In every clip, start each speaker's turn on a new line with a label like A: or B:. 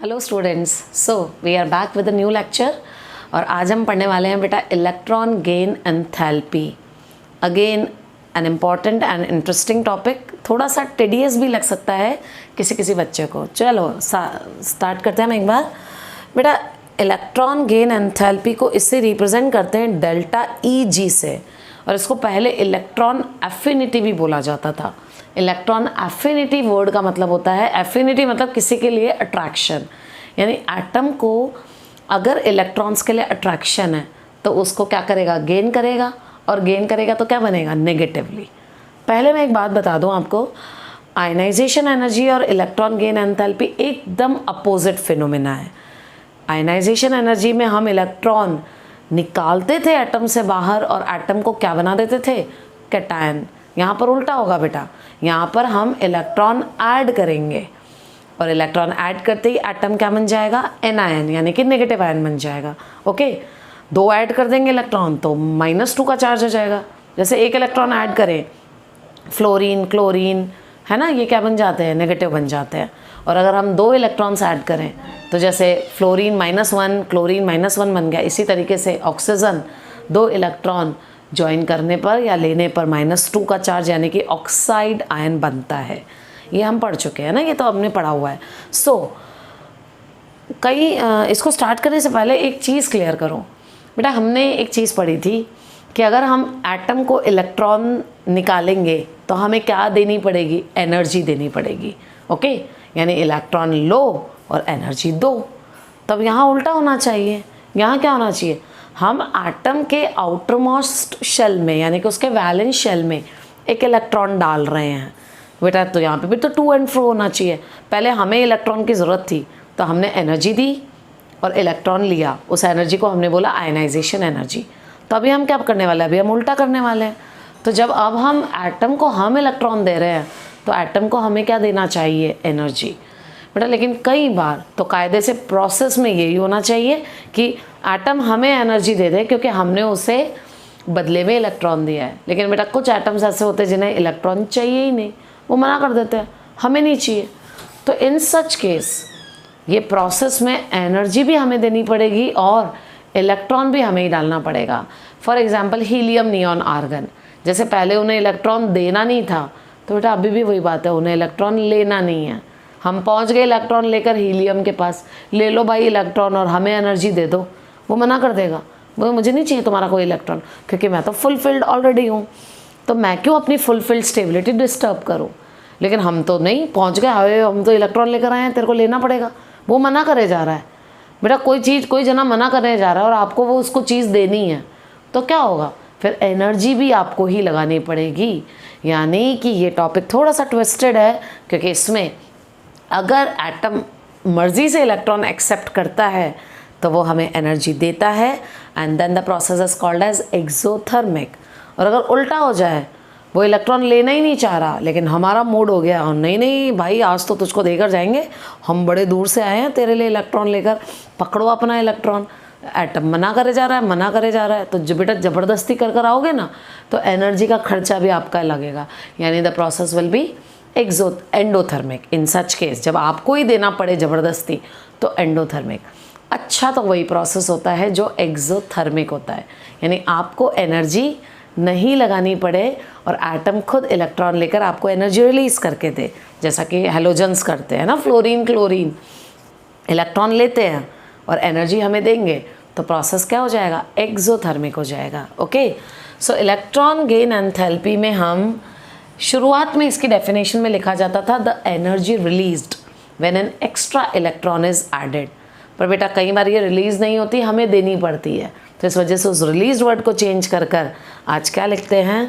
A: Hello students, so we are back with a new lecture. और आज हम पढ़ने वाले हैं बेटा electron gain enthalpy. Again an important and interesting topic, थोड़ा सा टेडियस भी लग सकता है किसी किसी बच्चे को। चलो स्टार्ट करते हैं हम एक बार। बेटा इलेक्ट्रॉन गेन एंथैल्पी को इससे रिप्रेजेंट करते हैं डेल्टा ई जी से, और इसको पहले इलेक्ट्रॉन एफिनिटी भी बोला जाता था। इलेक्ट्रॉन एफिनिटी वर्ड का मतलब होता है, एफिनिटी मतलब किसी के लिए अट्रैक्शन, यानी एटम को अगर इलेक्ट्रॉन्स के लिए अट्रैक्शन है तो उसको क्या करेगा, गेन करेगा, और गेन करेगा तो क्या बनेगा, नेगेटिवली। पहले मैं एक बात बता दूं आपको, आयनाइजेशन एनर्जी और इलेक्ट्रॉन गेन एंथैल्पी एकदम अपोजिट फिनोमेना है। आयनाइजेशन एनर्जी में हम इलेक्ट्रॉन निकालते थे एटम से बाहर और एटम को क्या बना देते थे, कैटायन। यहाँ पर उल्टा होगा बेटा, यहाँ पर हम इलेक्ट्रॉन ऐड करेंगे, और इलेक्ट्रॉन ऐड करते ही एटम क्या बन जाएगा, एनायन, यानी कि नेगेटिव आयन बन जाएगा। ओके, दो ऐड कर देंगे इलेक्ट्रॉन तो -2 का चार्ज हो जाएगा। जैसे एक इलेक्ट्रॉन ऐड करें, फ्लोरीन क्लोरीन है ना, ये क्या बन जाते हैं, नेगेटिव बन जाते हैं। और अगर हम दो इलेक्ट्रॉन्स ऐड करें तो जैसे फ्लोरीन -1 क्लोरीन -1 बन गया। इसी तरीके से ऑक्सीजन, दो इलेक्ट्रॉन ज्वाइन करने पर या लेने पर -2 का चार्ज, यानी कि ऑक्साइड आयन बनता है। ये हम पढ़ चुके हैं ना, ये तो हमने पढ़ा हुआ है। इसको स्टार्ट करने से पहले एक चीज़ क्लियर करो बेटा। हमने एक चीज़ पढ़ी थी कि अगर हम एटम को इलेक्ट्रॉन निकालेंगे तो हमें क्या देनी पड़ेगी, एनर्जी देनी पड़ेगी। ओके, यानी इलेक्ट्रॉन लो और एनर्जी दो। तब यहाँ उल्टा होना चाहिए। यहाँ क्या होना चाहिए, हम एटम के आउटर मोस्ट शेल में, यानी कि उसके वैलेंस शेल में एक इलेक्ट्रॉन डाल रहे हैं बेटा, तो यहाँ पे भी तो टू एंड फ्रो होना चाहिए। पहले हमें इलेक्ट्रॉन की ज़रूरत थी तो हमने एनर्जी दी और इलेक्ट्रॉन लिया, उस एनर्जी को हमने बोला आयनाइजेशन एनर्जी। तो अभी हम क्या करने वाले हैं, अभी हम उल्टा करने वाले हैं। तो जब अब हम एटम को हम इलेक्ट्रॉन दे रहे हैं तो एटम को हमें क्या देना चाहिए, एनर्जी बेटा। लेकिन कई बार तो कायदे से प्रोसेस में यही होना चाहिए कि एटम हमें एनर्जी दे दे क्योंकि हमने उसे बदले में इलेक्ट्रॉन दिया है। लेकिन बेटा कुछ एटम्स ऐसे होते हैं जिन्हें इलेक्ट्रॉन चाहिए ही नहीं, वो मना कर देते हैं, हमें नहीं चाहिए। तो इन सच केस ये प्रोसेस में एनर्जी भी हमें देनी पड़ेगी और इलेक्ट्रॉन भी हमें ही डालना पड़ेगा। For example helium neon argon, जैसे पहले उन्हें इलेक्ट्रॉन देना नहीं था, तो बेटा अभी भी वही बात है, उन्हें इलेक्ट्रॉन लेना नहीं है। हम पहुंच गए इलेक्ट्रॉन लेकर हीलियम के पास, ले लो भाई इलेक्ट्रॉन और हमें एनर्जी दे दो, वो मना कर देगा, वो मुझे नहीं चाहिए तुम्हारा कोई इलेक्ट्रॉन, क्योंकि मैं तो फुलफिल्ड ऑलरेडी हूँ, तो मैं क्यों अपनी फुलफिल्ड स्टेबिलिटी डिस्टर्ब करूँ। लेकिन हम तो नहीं पहुँच गए, हम तो इलेक्ट्रॉन लेकर आए हैं, तेरे को लेना पड़ेगा, वो मना करे जा रहा है बेटा। कोई जना मना करने जा रहा है और आपको वो उसको चीज़ देनी है, तो क्या होगा, फिर एनर्जी भी आपको ही लगानी पड़ेगी। यानी कि ये टॉपिक थोड़ा सा ट्विस्टेड है, क्योंकि इसमें अगर एटम मर्जी से इलेक्ट्रॉन एक्सेप्ट करता है तो वो हमें एनर्जी देता है, and then the process is called as exothermic. और अगर उल्टा हो जाए, वो इलेक्ट्रॉन लेना ही नहीं चाह रहा, लेकिन हमारा मूड हो गया, नहीं नहीं भाई आज तो तुझको देकर जाएंगे, हम बड़े दूर से आए हैं तेरे लिए इलेक्ट्रॉन लेकर, पकड़ो अपना इलेक्ट्रॉन। एटम मना करे जा रहा है, तो जब बेटा ज़बरदस्ती कर आओगे ना तो एनर्जी का खर्चा भी आपका लगेगा, यानी the process will be endothermic. In such case जब आपको ही देना पड़े ज़बरदस्ती तो एंडोथर्मिक। अच्छा, तो वही प्रोसेस होता है जो एक्सोथर्मिक होता है, यानी आपको एनर्जी नहीं लगानी पड़े और एटम खुद इलेक्ट्रॉन लेकर आपको एनर्जी रिलीज़ करके दे, जैसा कि हेलोजन्स करते हैं ना, फ्लोरीन क्लोरीन इलेक्ट्रॉन लेते हैं और एनर्जी हमें देंगे, तो प्रोसेस क्या हो जाएगा, एक्सोथर्मिक हो जाएगा। ओके, सो इलेक्ट्रॉन गेन एंथैल्पी में हम शुरुआत में इसकी डेफिनेशन में लिखा जाता था the energy released when an extra electron is added. पर बेटा कई बार ये रिलीज़ नहीं होती, हमें देनी पड़ती है, तो इस वजह से उस रिलीज वर्ड को चेंज कर आज क्या लिखते हैं,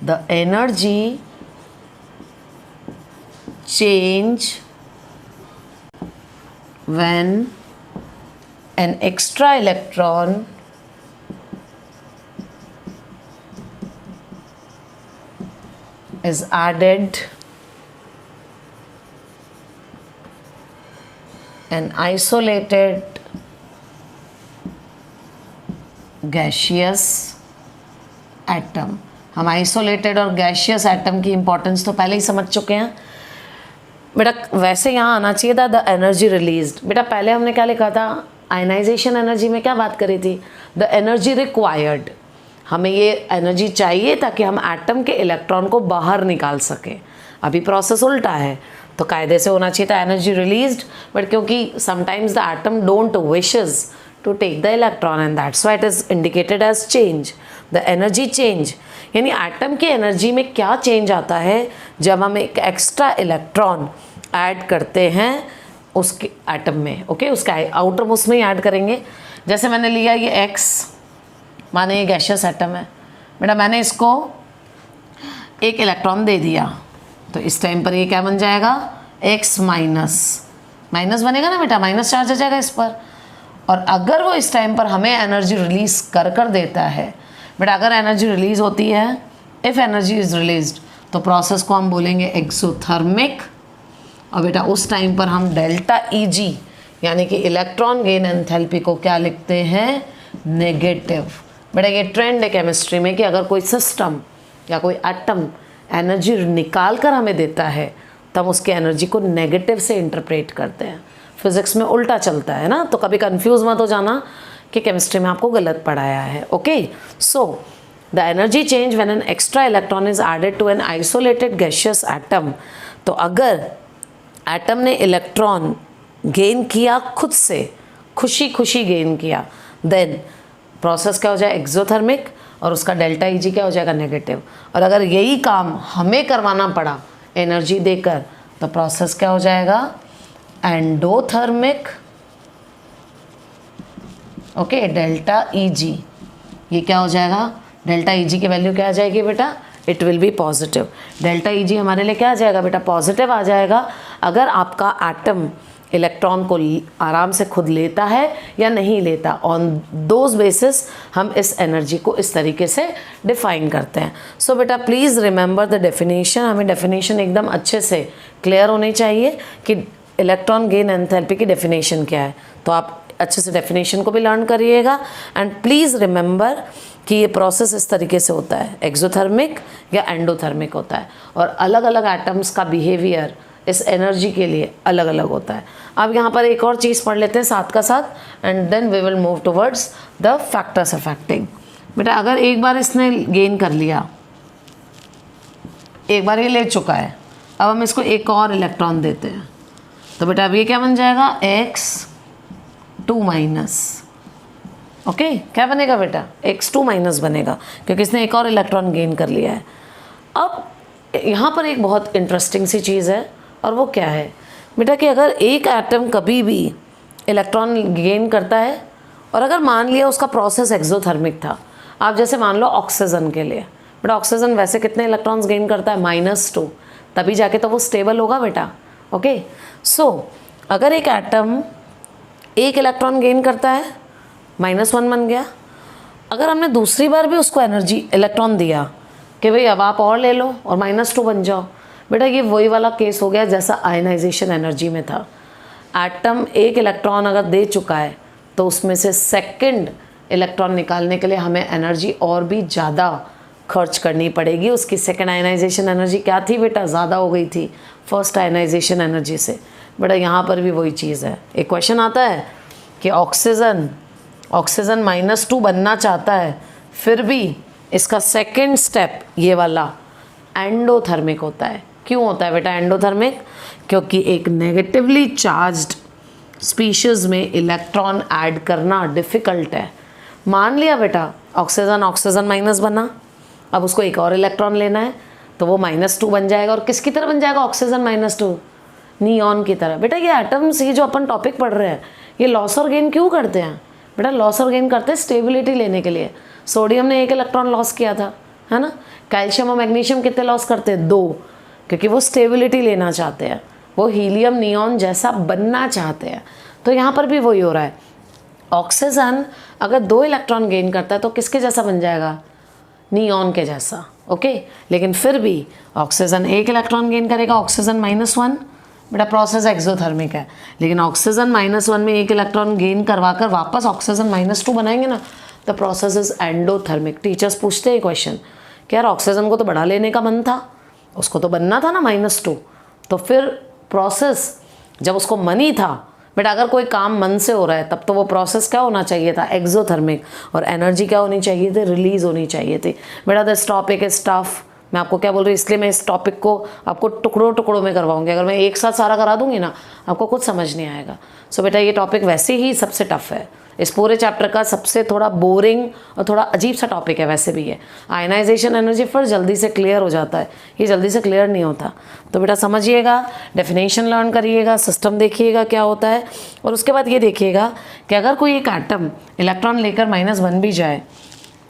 A: the energy change when an extra electron is added an isolated gaseous atom। हम आइसोलेटेड और गैशियस एटम की इंपॉर्टेंस तो पहले ही समझ चुके हैं। बेटा वैसे यहाँ आना चाहिए था द एनर्जी रिलीज्ड। बेटा पहले हमने क्या लिखा था, आयनाइजेशन एनर्जी में क्या बात करी थी, द एनर्जी रिक्वायर्ड। हमें ये एनर्जी चाहिए ताकि हम एटम के इलेक्ट्रॉन को बाहर निकाल सकें। अभी प्रोसेस उल्टा है, तो कायदे से होना चाहिए था एनर्जी रिलीज्ड, बट क्योंकि sometimes the atom don't wishes to take the electron and that's why it is indicated as change, the energy change. यानी एटम की एनर्जी में क्या चेंज आता है जब हम एक एक्स्ट्रा इलेक्ट्रॉन ऐड करते हैं उसके एटम में, ओके, उसका आउटर मोस्ट में ही ऐड करेंगे। जैसे मैंने लिया ये x, माने ये गैशियस एटम है बेटा, मैंने इसको एक इलेक्ट्रॉन दे दिया, तो इस टाइम पर ये क्या बन जाएगा, x माइनस, माइनस बनेगा ना बेटा, माइनस चार्ज आ जाएगा इस पर। और अगर वो इस टाइम पर हमें एनर्जी रिलीज कर देता है बेटा, अगर एनर्जी रिलीज होती है, इफ़ एनर्जी इज रिलीज्ड, तो प्रोसेस को हम बोलेंगे एक्सोथर्मिक। और बेटा उस टाइम पर हम डेल्टा Eg यानी कि इलेक्ट्रॉन गेन एंथैल्पी को क्या लिखते हैं, नेगेटिव। बेटा ये ट्रेंड है केमिस्ट्री में कि अगर कोई सिस्टम या कोई एटम एनर्जी निकाल कर हमें देता है तब उसकी एनर्जी को नेगेटिव से इंटरप्रेट करते हैं। फिजिक्स में उल्टा चलता है ना, तो कभी कंफ्यूज मत हो जाना कि केमिस्ट्री में आपको गलत पढ़ाया है। Okay, so the energy change when an extra electron is added to an isolated gaseous atom. तो अगर एटम ने इलेक्ट्रॉन गेन किया खुद से, खुशी खुशी गेन किया, देन प्रोसेस क्या हो जाए, एक्सोथर्मिक, और उसका डेल्टा Eg क्या हो जाएगा, नेगेटिव। और अगर यही काम हमें करवाना पड़ा एनर्जी देकर, तो प्रोसेस क्या हो जाएगा, एंडोथर्मिक। ओके, डेल्टा Eg ये क्या हो जाएगा, डेल्टा Eg की वैल्यू क्या आ जाएगी बेटा, it will be positive. Delta Eg हमारे लिए क्या आ जाएगा बेटा, पॉजिटिव आ जाएगा अगर आपका एटम इलेक्ट्रॉन को आराम से खुद लेता है या नहीं लेता। ऑन दोज बेसिस हम इस एनर्जी को इस तरीके से डिफाइन करते हैं। सो बेटा प्लीज़ रिमेंबर द डेफिनेशन, हमें डेफिनेशन एकदम अच्छे से क्लियर होनी चाहिए कि इलेक्ट्रॉन गेन एंथैल्पी की डेफिनेशन क्या है। तो आप अच्छे से डेफिनेशन को भी लर्न करिएगा एंड प्लीज़ रिमेंबर कि ये प्रोसेस इस तरीके से होता है, एक्सोथर्मिक या एंडोथर्मिक होता है, और अलग अलग एटम्स का बिहेवियर इस एनर्जी के लिए अलग अलग होता है। अब यहाँ पर एक और चीज़ पढ़ लेते हैं साथ का साथ and then we will move towards the factors affecting. बेटा अगर एक बार इसने गेन कर लिया, एक बार ये ले चुका है, अब हम इसको एक और इलेक्ट्रॉन देते हैं, तो बेटा अब ये क्या बन जाएगा, x2 माइनस। ओके, क्या बनेगा बेटा, x2 माइनस बनेगा, क्योंकि इसने एक और इलेक्ट्रॉन गेन कर लिया है। अब यहाँ पर एक बहुत इंटरेस्टिंग सी चीज़ है, और वो क्या है बेटा कि अगर एक एटम कभी भी इलेक्ट्रॉन गेन करता है और अगर मान लिया उसका प्रोसेस एक्सोथर्मिक था, आप जैसे मान लो ऑक्सीजन के लिए, बेटा ऑक्सीजन वैसे कितने इलेक्ट्रॉन्स गेन करता है, -2, तभी जाके तो वो स्टेबल होगा बेटा। ओके, सो अगर एक एटम एक इलेक्ट्रॉन गेन करता है, -1 बन गया, अगर हमने दूसरी बार भी उसको एनर्जी इलेक्ट्रॉन दिया कि भाई अब आप और ले लो और -2 बन जाओ, बेटा ये वही वाला केस हो गया जैसा आयनाइजेशन एनर्जी में था। एटम एक इलेक्ट्रॉन अगर दे चुका है तो उसमें से सेकंड इलेक्ट्रॉन निकालने के लिए हमें एनर्जी और भी ज़्यादा खर्च करनी पड़ेगी। उसकी सेकंड आयनाइजेशन एनर्जी क्या थी बेटा, ज़्यादा हो गई थी फर्स्ट आयनाइजेशन एनर्जी से। बेटा यहाँ पर भी वही चीज़ है। एक क्वेश्चन आता है कि ऑक्सीजन -2 बनना चाहता है, फिर भी इसका सेकंड स्टेप ये वाला एंडोथर्मिक होता है। क्यों होता है बेटा एंडोथर्मिक, क्योंकि एक नेगेटिवली चार्ज्ड स्पीशीज़ में इलेक्ट्रॉन ऐड करना डिफ़िकल्ट है। मान लिया बेटा ऑक्सीजन माइनस बना, अब उसको एक और इलेक्ट्रॉन लेना है तो वो -2 बन जाएगा, और किसकी तरह बन जाएगा ऑक्सीजन -2, नियॉन की तरह। बेटा ये एटम्स, ये जो अपन टॉपिक पढ़ रहे हैं, ये लॉस और गेन क्यों करते हैं बेटा, लॉस और गेन करते हैं स्टेबिलिटी लेने के लिए। सोडियम ने 1 इलेक्ट्रॉन लॉस किया था, है ना। कैल्शियम और मैग्नीशियम कितने लॉस करते हैं, 2, क्योंकि वो स्टेबिलिटी लेना चाहते हैं, वो हीलियम नियॉन जैसा बनना चाहते हैं। तो यहाँ पर भी वही हो रहा है। ऑक्सीजन अगर 2 इलेक्ट्रॉन गेन करता है तो किसके जैसा बन जाएगा, नियॉन के जैसा। ओके, लेकिन फिर भी ऑक्सीजन 1 इलेक्ट्रॉन गेन करेगा, ऑक्सीजन -1, बेटा प्रोसेस एक्सोथर्मिक है। लेकिन ऑक्सीजन -1 में 1 इलेक्ट्रॉन गेन करवा कर वापस ऑक्सीजन -2 बनाएंगे ना, तो प्रोसेस इज एंडोथर्मिक। टीचर्स पूछते हैं क्वेश्चन कि यार ऑक्सीजन को तो बढ़ा लेने का मन था, उसको तो बनना था ना -2, तो फिर प्रोसेस जब उसको मन ही था, बट अगर कोई काम मन से हो रहा है तब तो वो प्रोसेस क्या होना चाहिए था, एक्सोथर्मिक, और एनर्जी क्या होनी चाहिए थी, रिलीज होनी चाहिए थी। बेटा दिस टॉपिक इज टफ, मैं आपको क्या बोल रही हूँ, इसलिए मैं इस टॉपिक को आपको टुकड़ों टुकड़ों में करवाऊंगी। अगर मैं एक साथ सारा करा दूंगी ना, आपको कुछ समझ नहीं आएगा। सो बेटा ये टॉपिक वैसे ही सबसे टफ है, इस पूरे चैप्टर का सबसे थोड़ा बोरिंग और थोड़ा अजीब सा टॉपिक है वैसे भी है। आयनाइजेशन एनर्जी फिर जल्दी से क्लियर हो जाता है, ये जल्दी से क्लियर नहीं होता। तो बेटा समझिएगा, डेफिनेशन लर्न करिएगा, सिस्टम देखिएगा क्या होता है, और उसके बाद ये देखिएगा कि अगर कोई एक एटम इलेक्ट्रॉन लेकर -1 भी जाए,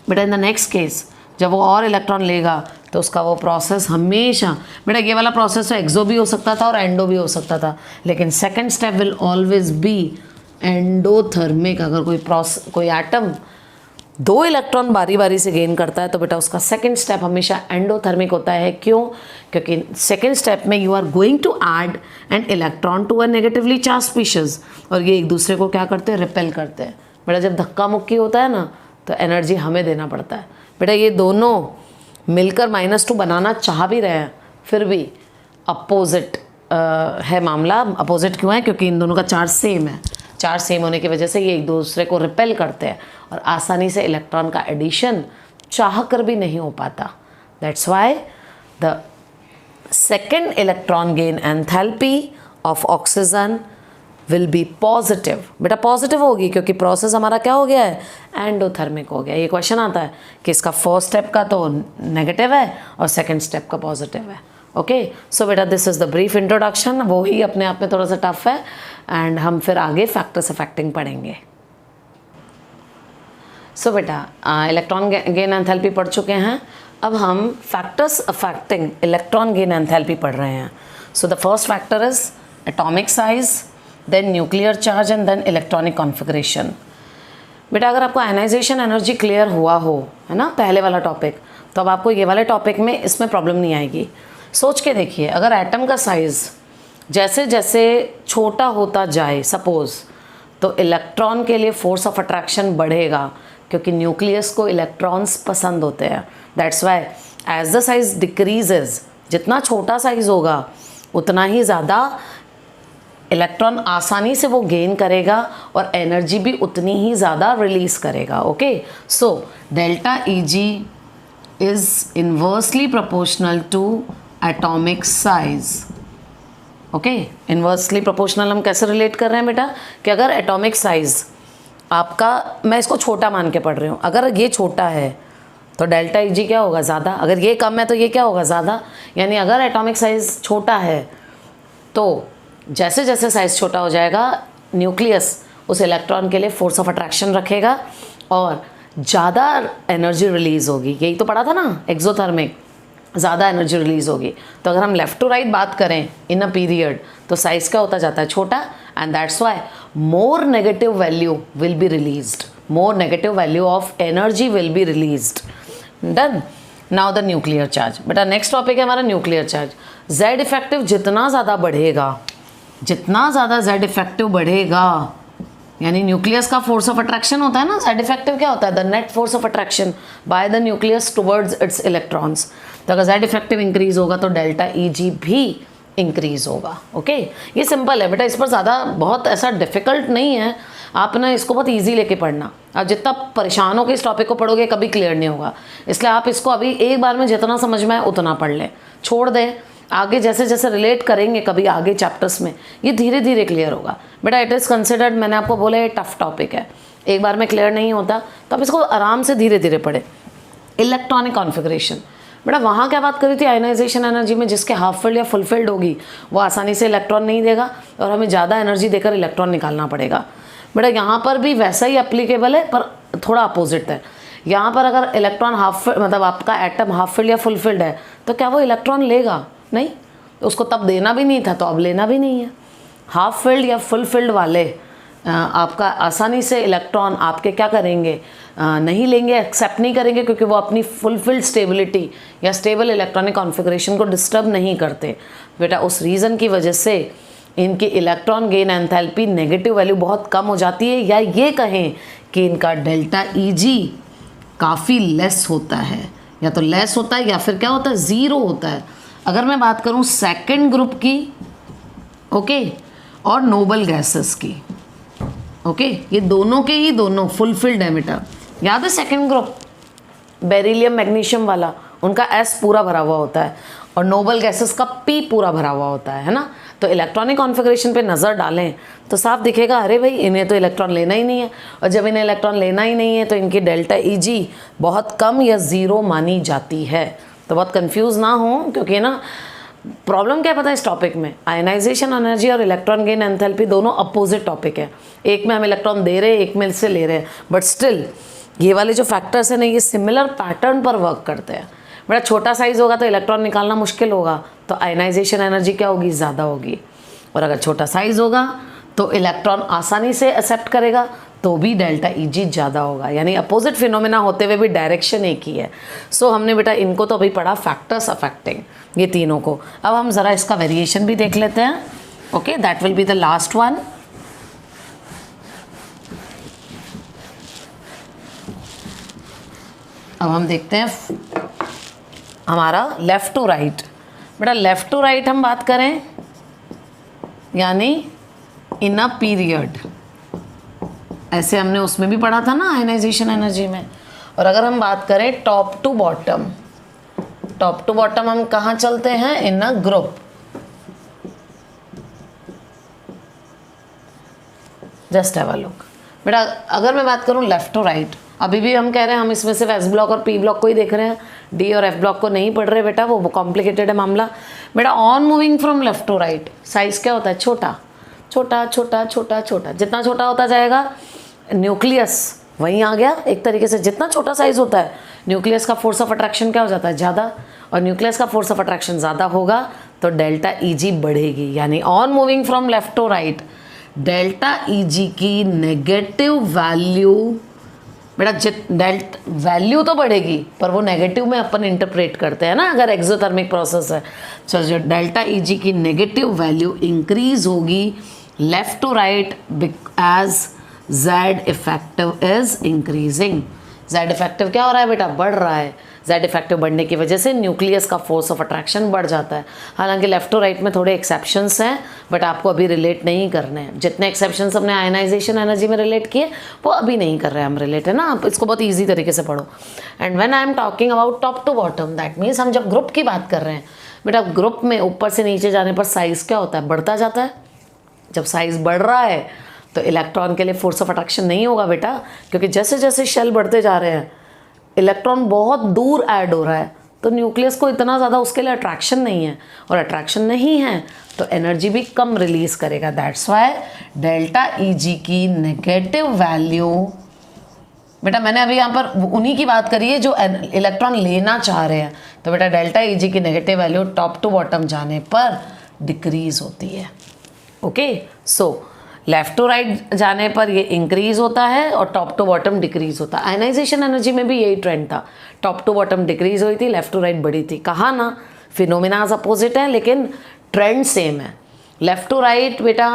A: बेटा इन द नेक्स्ट केस जब वो और इलेक्ट्रॉन लेगा तो उसका वो प्रोसेस हमेशा, बेटा ये वाला प्रोसेस तो एक्सो भी हो सकता था और एंडो भी हो सकता था, लेकिन second step will always be endothermic. अगर कोई एटम 2 इलेक्ट्रॉन बारी बारी से गेन करता है तो बेटा उसका सेकंड स्टेप हमेशा एंडोथर्मिक होता है। क्यों? क्योंकि सेकंड स्टेप में you are going to add an electron to a negatively charged species, और ये एक दूसरे को क्या करते हैं, रिपेल करते हैं। बेटा जब धक्का मुक्की होता है ना तो एनर्जी हमें देना पड़ता है। बेटा ये दोनों मिलकर -2 बनाना चाह भी रहे हैं, फिर भी अपोजिट है मामला। अपोजिट क्यों है? क्योंकि इन दोनों का चार्ज सेम है। चार्ज सेम होने की वजह से ये एक दूसरे को रिपेल करते हैं और आसानी से इलेक्ट्रॉन का एडिशन चाह कर भी नहीं हो पाता। That's why the second electron gain enthalpy of oxygen will be positive. बेटा पॉजिटिव होगी क्योंकि प्रोसेस हमारा क्या हो गया है, एंडोथर्मिक हो गया। ये क्वेश्चन आता है कि इसका फर्स्ट स्टेप का तो नेगेटिव है और सेकंड स्टेप का पॉजिटिव है। ओके, सो बेटा this is the brief introduction. वो ही अपने आप में थोड़ा सा टफ है, एंड हम फिर आगे फैक्टर्स अफेक्टिंग पढ़ेंगे। सो बेटा इलेक्ट्रॉन गेन एंथैल्पी पढ़ चुके हैं, अब हम factors affecting electron gain enthalpy पढ़ रहे हैं। So the first factor is atomic size, then nuclear charge and then electronic configuration. बेटा अगर आपको आयनाइजेशन एनर्जी क्लियर हुआ हो, है ना, पहले वाला टॉपिक, तो अब आपको ये वाले टॉपिक में इसमें प्रॉब्लम नहीं आएगी। सोच के देखिए, अगर एटम का साइज़ जैसे जैसे छोटा होता जाए सपोज़, तो इलेक्ट्रॉन के लिए फोर्स ऑफ अट्रैक्शन बढ़ेगा क्योंकि न्यूक्लियस को इलेक्ट्रॉन्स पसंद होते हैं। That's why as the size decreases, जितना छोटा साइज़ होगा उतना ही ज़्यादा इलेक्ट्रॉन आसानी से वो गेन करेगा और एनर्जी भी उतनी ही ज़्यादा रिलीज़ करेगा। Okay, so delta Eg is inversely proportional to atomic size. Okay, inversely proportional हम कैसे रिलेट कर रहे हैं बेटा, कि अगर एटॉमिक साइज आपका, मैं इसको छोटा मान के पढ़ रही हूँ, अगर ये छोटा है तो डेल्टा Eg क्या होगा, ज़्यादा। अगर ये कम है तो ये क्या होगा, ज़्यादा। यानी अगर एटॉमिक साइज छोटा है तो जैसे जैसे साइज़ छोटा हो जाएगा, न्यूक्लियस उस इलेक्ट्रॉन के लिए फोर्स ऑफ अट्रैक्शन रखेगा और ज़्यादा एनर्जी रिलीज़ होगी। यही तो पढ़ा था ना, एक्सोथर्मिक, ज़्यादा एनर्जी रिलीज़ होगी। तो अगर हम लेफ़्ट टू राइट बात करें इन अ पीरियड, तो साइज़ क्या होता जाता है, छोटा, and that's why more negative value will be released, more negative value of energy will be released. Done. Now the nuclear charge. बेटा नेक्स्ट टॉपिक है हमारा न्यूक्लियर चार्ज। जेड इफेक्टिव जितना ज़्यादा बढ़ेगा, जितना ज़्यादा जेड इफेक्टिव बढ़ेगा, यानी न्यूक्लियस का फोर्स ऑफ अट्रैक्शन होता है ना, जेड इफेक्टिव क्या होता है, the net force of attraction by the nucleus towards it's electrons. तो अगर जेड इफेक्टिव इंक्रीज होगा तो डेल्टा Eg भी इंक्रीज होगा। ओके, ये सिंपल है बेटा, इस पर ज़्यादा बहुत ऐसा डिफिकल्ट नहीं है, आप ना इसको बहुत ईजी लेके पढ़ना। आप जितना परेशान होकर इस टॉपिक को पढ़ोगे कभी क्लियर नहीं होगा, इसलिए आप इसको अभी एक बार में जितना समझ में आए उतना पढ़ लें, छोड़ दें। आगे जैसे जैसे रिलेट करेंगे कभी आगे चैप्टर्स में, ये धीरे धीरे क्लियर होगा। बेटा इट इज़ कंसिडर्ड, मैंने आपको बोला ये टफ टॉपिक है, एक बार में क्लियर नहीं होता, तो आप इसको आराम से धीरे धीरे पढ़ें। इलेक्ट्रॉनिक कॉन्फ़िगरेशन, बेटा वहाँ क्या बात करी थी, आयनाइजेशन एनर्जी में जिसके हाफ फिल्ड या फुल फिल्ड होगी वो आसानी से इलेक्ट्रॉन नहीं देगा और हमें ज़्यादा एनर्जी देकर इलेक्ट्रॉन निकालना पड़ेगा। बेटा यहाँ पर भी वैसा ही एप्लीकेबल है पर थोड़ा अपोजिट है। यहाँ पर अगर इलेक्ट्रॉन हाफ, मतलब आपका एटम हाफ फिल्ड या फुल फिल्ड है तो क्या वो इलेक्ट्रॉन लेगा, नहीं, उसको तब देना भी नहीं था तो अब लेना भी नहीं है। हाफ फिल्ड या फुल फिल्ड वाले आपका आसानी से इलेक्ट्रॉन आपके क्या करेंगे, नहीं लेंगे, एक्सेप्ट नहीं करेंगे, क्योंकि वो अपनी फुलफिल्ड स्टेबिलिटी या स्टेबल इलेक्ट्रॉनिक कॉन्फ़िगरेशन को डिस्टर्ब नहीं करते। बेटा उस रीज़न की वजह से इनकी electron gain enthalpy negative value बहुत कम हो जाती है, या ये कहें कि इनका डेल्टा Eg काफ़ी लेस होता है, या तो लेस होता है या फिर क्या होता है, ज़ीरो होता है। अगर मैं बात करूँ सेकेंड ग्रुप की ओके, और नोबल गैसेस की। ओके, ये दोनों के ही दोनों फुलफिल्ड एमिटर। याद है सेकंड ग्रुप बेरिलियम मैग्नीशियम वाला, उनका एस पूरा भरा हुआ होता है और नोबल गैसेस का पी पूरा भरा हुआ होता है ना। तो इलेक्ट्रॉनिक कॉन्फ़िगरेशन पे नज़र डालें तो साफ दिखेगा, अरे भाई इन्हें तो इलेक्ट्रॉन लेना ही नहीं है, और जब इन्हें इलेक्ट्रॉन लेना ही नहीं है तो इनकी डेल्टा ईजी बहुत कम या ज़ीरो मानी जाती है। तो बहुत कंफ्यूज ना हो, क्योंकि ना प्रॉब्लम क्या पता है इस टॉपिक में, आयनाइजेशन एनर्जी और इलेक्ट्रॉन गेन एंथैल्पी दोनों अपोजिट टॉपिक है। एक में हम इलेक्ट्रॉन दे रहे हैं, एक में से ले रहे हैं, बट स्टिल ये वाले जो फैक्टर्स हैं ना, ये सिमिलर पैटर्न पर वर्क करते हैं। बड़ा छोटा साइज़ होगा तो इलेक्ट्रॉन निकालना मुश्किल होगा, तो आयनाइजेशन एनर्जी क्या होगी, ज़्यादा होगी। और अगर छोटा साइज़ होगा तो इलेक्ट्रॉन आसानी से एक्सेप्ट करेगा, तो भी डेल्टा ईजी ज़्यादा होगा। यानी अपोजिट फिनोमेना होते हुए भी डायरेक्शन एक ही है। सो हमने बेटा इनको तो अभी पढ़ा फैक्टर्स अफेक्टिंग ये तीनों को। अब हम ज़रा इसका वेरिएशन भी देख लेते हैं। Okay, that will be the last one. अब हम देखते हैं हमारा लेफ़्ट टू राइट। बेटा लेफ़्ट टू राइट हम बात करें यानी इन अ पीरियड, ऐसे हमने उसमें भी पढ़ा था ना आयनाइजेशन एनर्जी में। और अगर हम बात करें top to bottom, top to bottom हम कहाँ चलते हैं, in a group. Just have a look. बेटा अगर मैं बात करूँ लेफ़्ट टू राइट, अभी भी हम कह रहे हैं हम इसमें सिर्फ एस ब्लॉक और पी ब्लॉक को ही देख रहे हैं, डी और एफ ब्लॉक को नहीं पढ़ रहे बेटा, वो कॉम्प्लिकेटेड है मामला। बेटा on moving from left to right size क्या होता है, छोटा छोटा छोटा छोटा छोटा, जितना छोटा होता जाएगा न्यूक्लियस वहीं आ गया एक तरीके से। जितना छोटा साइज होता है न्यूक्लियस का फोर्स ऑफ अट्रैक्शन क्या हो जाता है, ज़्यादा, और न्यूक्लियस का फोर्स ऑफ अट्रैक्शन ज़्यादा होगा तो डेल्टा ईजी बढ़ेगी। यानी on moving from left to right delta EG की नेगेटिव वैल्यू, बेटा डेल्टा वैल्यू तो बढ़ेगी पर वो नेगेटिव में अपन इंटरप्रेट करते हैं ना अगर एक्सोथर्मिक प्रोसेस है। तो जो डेल्टा ईजी की नेगेटिव वैल्यू इंक्रीज होगी left to right as Z effective is increasing. Z effective क्या हो रहा है बेटा, बढ़ रहा है। जेड इफेक्टिव बढ़ने की वजह से न्यूक्लियस का फोर्स ऑफ अट्रैक्शन बढ़ जाता है। हालांकि लेफ्ट टू राइट में थोड़े एक्सेप्शंस हैं बट आपको अभी रिलेट नहीं करने हैं। जितने एक्सेप्शंस हमने आयनाइजेशन एनर्जी में रिलेट किए वो अभी नहीं कर रहे हैं हम रिलेट, है ना। आप इसको बहुत ईजी तरीके से पढ़ो। And when I am talking about top to bottom that means हम जब ग्रुप की बात कर रहे हैं बेटा, ग्रुप में ऊपर से नीचे जाने पर साइज़ क्या होता है, बढ़ता जाता है। जब साइज़ बढ़ रहा है तो इलेक्ट्रॉन के लिए फोर्स ऑफ अट्रैक्शन नहीं होगा बेटा, क्योंकि जैसे जैसे शेल बढ़ते जा रहे हैं इलेक्ट्रॉन बहुत दूर ऐड हो रहा है तो न्यूक्लियस को इतना ज़्यादा उसके लिए अट्रैक्शन नहीं है, और अट्रैक्शन नहीं है तो एनर्जी भी कम रिलीज़ करेगा। दैट्स वाई डेल्टा ईजी की नेगेटिव वैल्यू, बेटा मैंने अभी यहाँ पर उन्हीं की बात करी है जो इलेक्ट्रॉन लेना चाह रहे हैं, तो बेटा डेल्टा ईजी की negative value top to bottom जाने पर डिक्रीज होती है। Okay, so left to right जाने पर ये इंक्रीज होता है और टॉप टू बॉटम डिक्रीज होता है। आयनाइजेशन एनर्जी में भी यही ट्रेंड था, टॉप टू बॉटम डिक्रीज हुई थी, लेफ्ट टू राइट बढ़ी थी। कहा ना फिनोमिनाज अपोजिट है लेकिन ट्रेंड सेम है। लेफ्ट टू राइट बेटा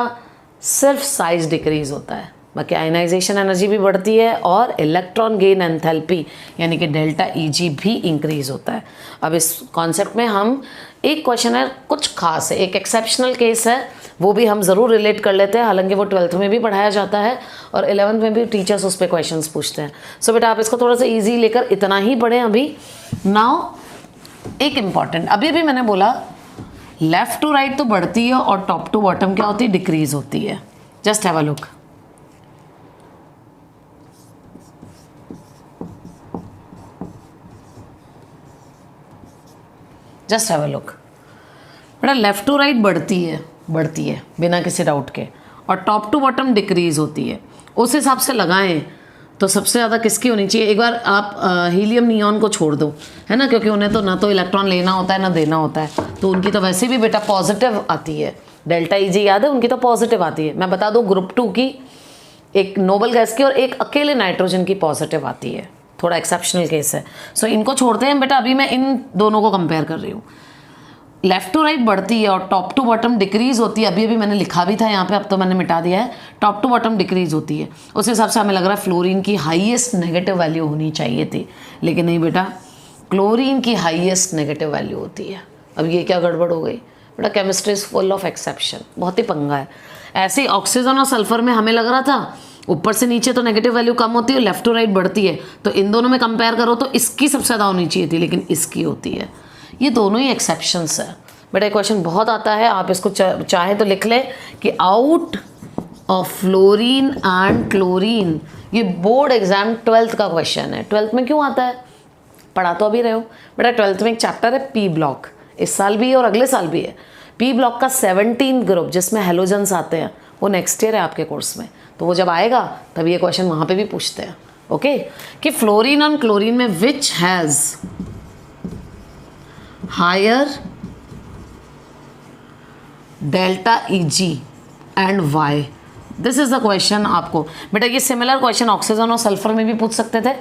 A: सिर्फ साइज डिक्रीज होता है, बाकी आयनाइजेशन एनर्जी भी बढ़ती है और इलेक्ट्रॉन गेन एंथैल्पी यानी कि डेल्टा ईजी भी इंक्रीज होता है। अब इस कॉन्सेप्ट में हम एक क्वेश्चन है कुछ खास है, एक एक्सेप्शनल केस है, वो भी हम ज़रूर रिलेट कर लेते हैं। हालांकि वो 12th में भी पढ़ाया जाता है और 11th में भी टीचर्स उस पर क्वेश्चंस पूछते हैं। सो बेटा आप इसको थोड़ा सा इजी लेकर इतना ही पढ़ें अभी। नाउ एक इम्पॉर्टेंट, अभी भी मैंने बोला लेफ़्ट टू राइट तो बढ़ती है और टॉप टू बॉटम क्या होती है, डिक्रीज होती है। Just have a look. Just have a look. बेटा लेफ़्ट टू राइट बढ़ती है बिना किसी डाउट के, और टॉप टू बॉटम डिक्रीज होती है। उस हिसाब से लगाएं तो सबसे ज़्यादा किसकी होनी चाहिए, एक बार आप हीलियम नियॉन को छोड़ दो, है ना, क्योंकि उन्हें तो ना तो इलेक्ट्रॉन लेना होता है ना देना होता है, तो उनकी तो वैसे भी बेटा पॉजिटिव आती है। डेल्टा ईजी याद है, उनकी तो पॉजिटिव आती है। मैं बता दूँ ग्रुप 2 की एक नोबल गैस की और एक अकेले नाइट्रोजन की पॉजिटिव आती है, थोड़ा एक्सेप्शनल केस है। सो इनको छोड़ते हैं बेटा, अभी मैं इन दोनों को कंपेयर कर रही हूँ। लेफ़्ट टू राइट बढ़ती है और टॉप टू बॉटम डिक्रीज होती है। अभी मैंने लिखा भी था यहाँ पे, अब तो मैंने मिटा दिया है। टॉप टू बॉटम डिक्रीज होती है, उस हिसाब से हमें लग रहा है फ्लोरीन की हाईएस्ट नेगेटिव वैल्यू होनी चाहिए थी, लेकिन नहीं बेटा, क्लोरीन की हाईएस्ट नेगेटिव वैल्यू होती है। अब ये क्या गड़बड़ हो गई बेटा chemistry is full of exception, बहुत ही पंगा है। ऐसे ही ऑक्सीजन और सल्फर में हमें लग रहा था ऊपर से नीचे तो नेगेटिव वैल्यू कम होती है, लेफ्ट टू राइट बढ़ती है, तो इन दोनों में कंपेयर करो तो इसकी सबसे ज़्यादा होनी चाहिए थी, लेकिन इसकी होती है। ये दोनों ही एक्सेप्शंस है। बेटा क्वेश्चन बहुत आता है, आप इसको चाहे तो लिख लें कि out of fluorine and chlorine, ये बोर्ड एग्जाम 12th का क्वेश्चन है। 12th में क्यों आता है, पढ़ा तो अभी रहे हो बेटा। 12th में एक चैप्टर है पी ब्लॉक, इस साल भी है और अगले साल भी है। पी ब्लॉक का 17 ग्रुप जिसमें हेलोजन्स आते हैं वो नेक्स्ट ईयर है आपके कोर्स में, तो वो जब आएगा तब ये क्वेश्चन वहाँ पे भी पूछते हैं। ओके, कि फ्लोरीन और क्लोरीन में which has higher delta Eg and why, this is the question. आपको बेटा ये सिमिलर क्वेश्चन ऑक्सीजन और सल्फर में भी पूछ सकते थे,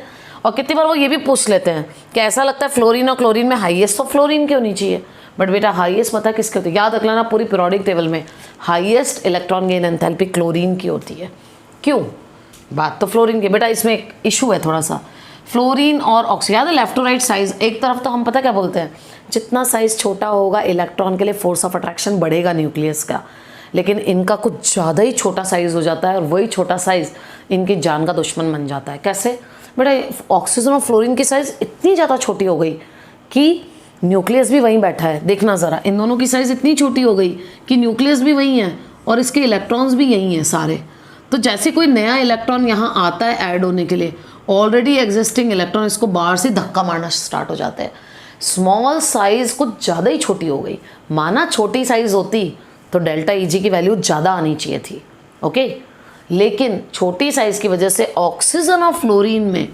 A: और कितनी बार वो ये भी पूछ लेते हैं कि ऐसा लगता है फ्लोरीन और क्लोरीन में हाईएस्ट तो फ्लोरीन की होनी चाहिए, बट बेटा हाईएस्ट पता है किसके होती है, याद रख लेना पूरी पीरियोडिक टेबल में highest electron gain enthalpy chlorine की होती है। क्यों, बात तो फ्लोरीन की। बेटा इसमें एक इशू है थोड़ा सा, फ्लोरीन और ऑक्सीजन, याद है लेफ्ट टू राइट साइज, एक तरफ तो हम पता क्या बोलते हैं, जितना साइज छोटा होगा इलेक्ट्रॉन के लिए फोर्स ऑफ अट्रैक्शन बढ़ेगा न्यूक्लियस का, लेकिन इनका कुछ ज़्यादा ही छोटा साइज हो जाता है और वही छोटा साइज इनकी जान का दुश्मन बन जाता है। कैसे बेटा, ऑक्सीजन और फ्लोरीन की साइज़ इतनी ज़्यादा छोटी हो गई कि न्यूक्लियस भी वहीं बैठा है। देखना ज़रा, इन दोनों की साइज़ इतनी छोटी हो गई कि न्यूक्लियस भी वहीं है और इसके इलेक्ट्रॉन्स भी यहीं हैं सारे। तो जैसे कोई नया इलेक्ट्रॉन यहाँ आता है ऐड होने के लिए, ऑलरेडी एग्जिस्टिंग इलेक्ट्रॉन इसको बाहर से धक्का मारना स्टार्ट हो जाते हैं। स्मॉल साइज़ कुछ ज़्यादा ही छोटी हो गई, माना छोटी साइज़ होती तो डेल्टा Eg की वैल्यू ज़्यादा आनी चाहिए थी। ओके, लेकिन छोटी साइज़ की वजह से ऑक्सीजन और फ्लोरीन में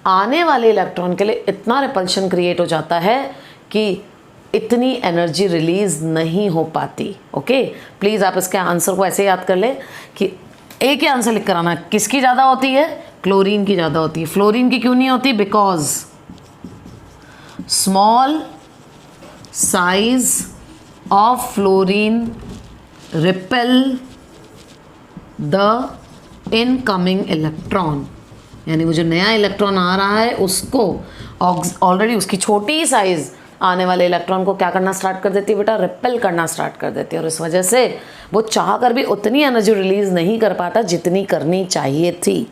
A: आने वाले इलेक्ट्रॉन के लिए इतना रिपल्शन क्रिएट हो जाता है कि इतनी एनर्जी रिलीज़ नहीं हो पाती। ओके, प्लीज़ आप इसके आंसर को ऐसे याद कर लें कि एक ही आंसर लिख कर आना, किसकी ज़्यादा होती है, क्लोरीन की ज़्यादा होती है। फ्लोरीन की क्यों नहीं होती, because small size of fluorine repel the incoming electron, यानी वो जो नया इलेक्ट्रॉन आ रहा है उसको ऑलरेडी उसकी छोटी साइज आने वाले इलेक्ट्रॉन को क्या करना स्टार्ट कर देती है बेटा, रिपेल करना स्टार्ट कर देती है, और इस वजह से वो चाह कर भी उतनी एनर्जी रिलीज नहीं कर पाता जितनी करनी चाहिए थी।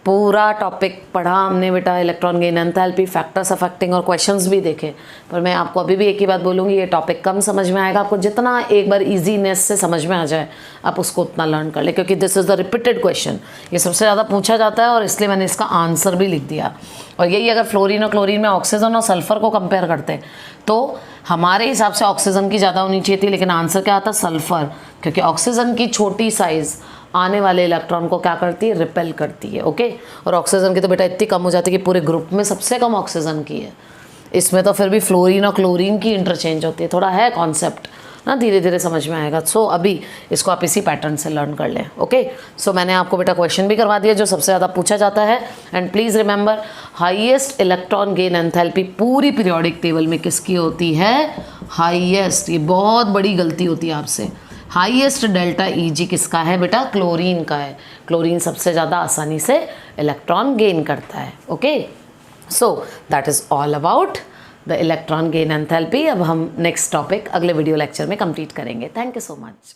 A: पूरा टॉपिक पढ़ा हमने बेटा, electron gain enthalpy, factors affecting, और क्वेश्चंस भी देखे। पर मैं आपको अभी भी एक ही बात बोलूँगी, ये टॉपिक कम समझ में आएगा आपको, जितना एक बार इजीनेस से समझ में आ जाए आप उसको उतना लर्न कर ले, क्योंकि this is the repeated question, ये सबसे ज़्यादा पूछा जाता है और इसलिए मैंने इसका आंसर भी लिख दिया। और यही अगर फ्लोरीन और क्लोरीन में ऑक्सीजन और सल्फर को कंपेयर करते तो हमारे हिसाब से ऑक्सीजन की ज़्यादा होनी चाहिए थी, लेकिन आंसर क्या आता, सल्फर, क्योंकि ऑक्सीजन की छोटी साइज़ आने वाले इलेक्ट्रॉन को क्या करती है, रिपेल करती है। ओके, और ऑक्सीजन की तो बेटा इतनी कम हो जाती है कि पूरे ग्रुप में सबसे कम ऑक्सीजन की है, इसमें तो फिर भी फ्लोरीन और क्लोरीन की इंटरचेंज होती है। थोड़ा है कॉन्सेप्ट ना, धीरे धीरे समझ में आएगा। सो अभी इसको आप इसी पैटर्न से लर्न कर लें। ओके, सो मैंने आपको बेटा क्वेश्चन भी करवा दिया जो सबसे ज़्यादा पूछा जाता है। And please remember, highest electron gain enthalpy पूरी पीरियोडिक टेबल में किसकी होती है, हाईएस्ट। ये बहुत बड़ी गलती होती है आपसे। हाईएस्ट डेल्टा Eg किसका है बेटा, क्लोरीन का है। क्लोरीन सबसे ज़्यादा आसानी से इलेक्ट्रॉन गेन करता है। Okay, so that is all about the electron gain enthalpy. अब हम नेक्स्ट टॉपिक अगले वीडियो लेक्चर में कंप्लीट करेंगे। Thank you so much.